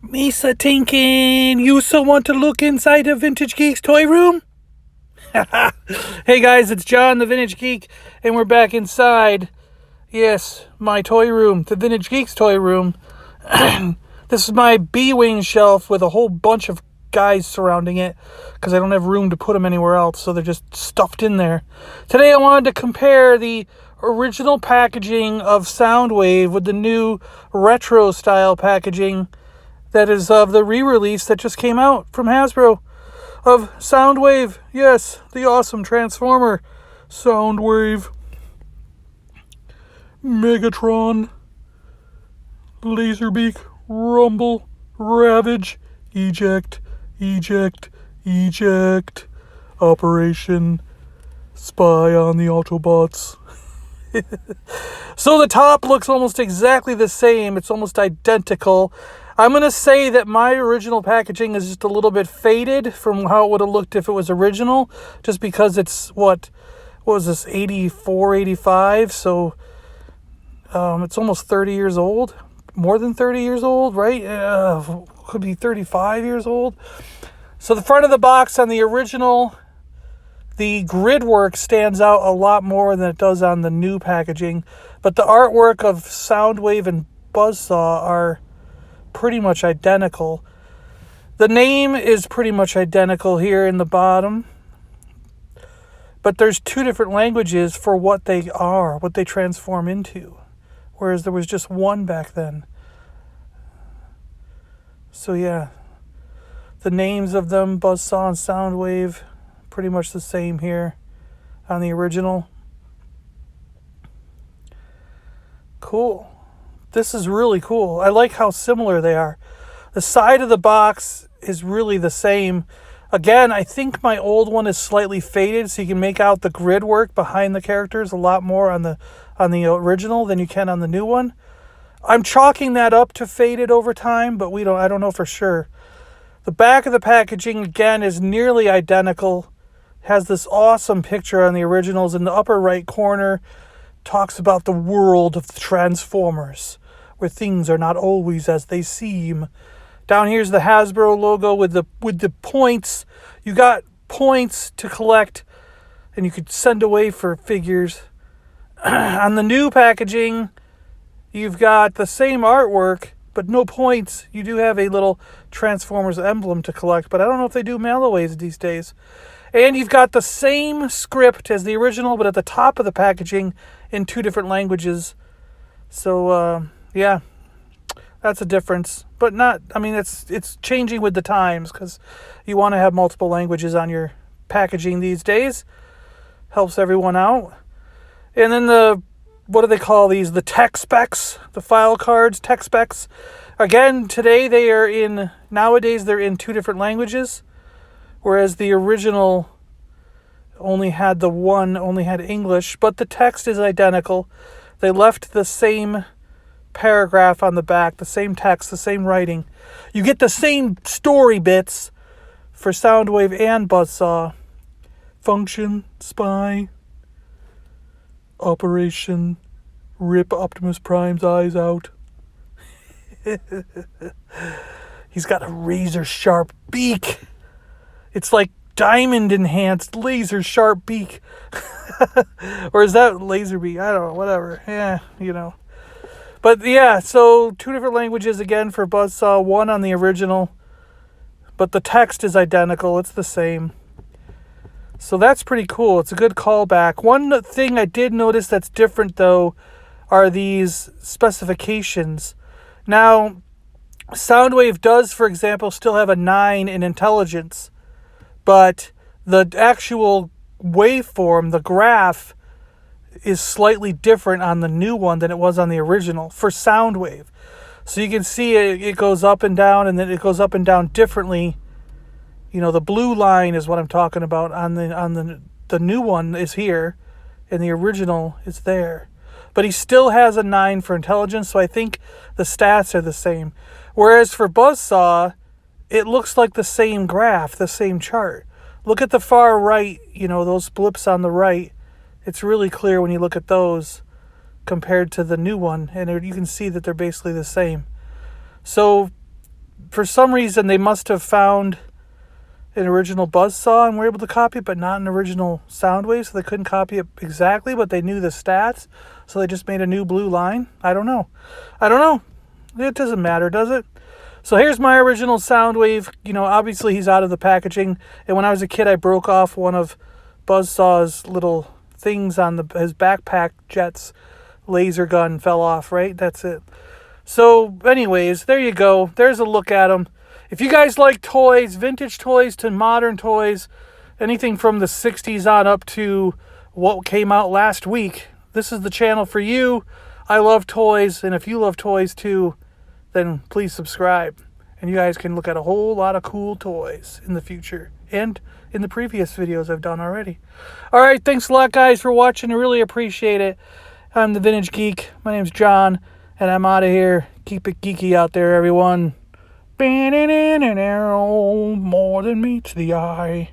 Misa Tinkin, you so want to look inside a Vintage Geek's toy room? Hey guys, it's John, the Vintage Geek, and we're back inside. Yes, my toy room, the Vintage Geek's toy room. This is my B-wing shelf with a whole bunch of guys surrounding it because I don't have room to put them anywhere else, so they're just stuffed in there. Today I wanted to compare the original packaging of Soundwave with the new retro style packaging that is of the re-release that just came out from Hasbro of Soundwave. Yes, the awesome Transformer Soundwave. Megatron, Laserbeak, Rumble, Ravage, Eject, Eject, Eject, Operation Spy on the Autobots. So the top looks almost exactly the same. It's almost identical. I'm going to say that my original packaging is just a little bit faded from how it would have looked if it was original, just because it's, what was this, 84, 85? So it's almost 30 years old. More than 30 years old, right? Could be 35 years old. So the front of the box on the original, the grid work stands out a lot more than it does on the new packaging. But the artwork of Soundwave and Buzzsaw are pretty much identical. The name is pretty much identical here in the bottom. But there's two different languages for what they are, what they transform into. Whereas there was just one back then. So yeah. The names of them, Buzzsaw and Soundwave, pretty much the same here on the original. Cool. This is really cool. I like how similar they are. The side of the box is really the same. Again, I think my old one is slightly faded, so you can make out the grid work behind the characters a lot more on the original than you can on the new one. I'm chalking that up to faded over time, but I don't know for sure. The back of the packaging, again, is nearly identical. Has this awesome picture on the originals in the upper right corner. Talks about the world of the Transformers, where things are not always as they seem. Down here's the Hasbro logo with the points. You got points to collect, and you could send away for figures. On the new packaging, you've got the same artwork, but no points. You do have a little Transformers emblem to collect, but I don't know if they do mailaways these days. And you've got the same script as the original, but at the top of the packaging in two different languages. So, yeah, that's a difference. But it's changing with the times, because you want to have multiple languages on your packaging these days. Helps everyone out. And then what do they call these? The tech specs, the file cards, tech specs. Again, nowadays they're in two different languages. Whereas the original only had English, but the text is identical. They left the same paragraph on the back, the same text, the same writing. You get the same story bits for Soundwave and Buzzsaw. Function, spy, operation, rip Optimus Prime's eyes out. He's got a razor sharp beak. It's like diamond-enhanced, laser-sharp beak. Or is that laser beak? I don't know, whatever. Yeah, But yeah, so two different languages again for Buzzsaw, one on the original. But the text is identical, it's the same. So that's pretty cool. It's a good callback. One thing I did notice that's different, though, are these specifications. Now, Soundwave does, for example, still have a 9 in intelligence. But the actual waveform, the graph, is slightly different on the new one than it was on the original for Soundwave. So you can see it goes up and down, and then it goes up and down differently. The blue line is what I'm talking about on the new one is here, and the original is there. But he still has a 9 for intelligence, so I think the stats are the same. Whereas for Buzzsaw, it looks like the same graph, the same chart. Look at the far right, those blips on the right. It's really clear when you look at those compared to the new one, and you can see that they're basically the same. So for some reason, they must have found an original buzzsaw and were able to copy it, but not an original Soundwave, so they couldn't copy it exactly, but they knew the stats, so they just made a new blue line. I don't know. It doesn't matter, does it? So here's my original Soundwave. You know, obviously he's out of the packaging, and when I was a kid, I broke off one of Buzzsaw's little things on his backpack jet's laser gun fell off, right? That's it. So anyways, there you go. There's a look at them. If you guys like toys, vintage toys to modern toys, anything from the 60s on up to what came out last week, this is the channel for you. I love toys, and if you love toys too, then please subscribe. And you guys can look at a whole lot of cool toys in the future and in the previous videos I've done already. All right, thanks a lot, guys, for watching. I really appreciate it. I'm the Vintage Geek. My name's John, and I'm out of here. Keep it geeky out there, everyone. More than meets the eye.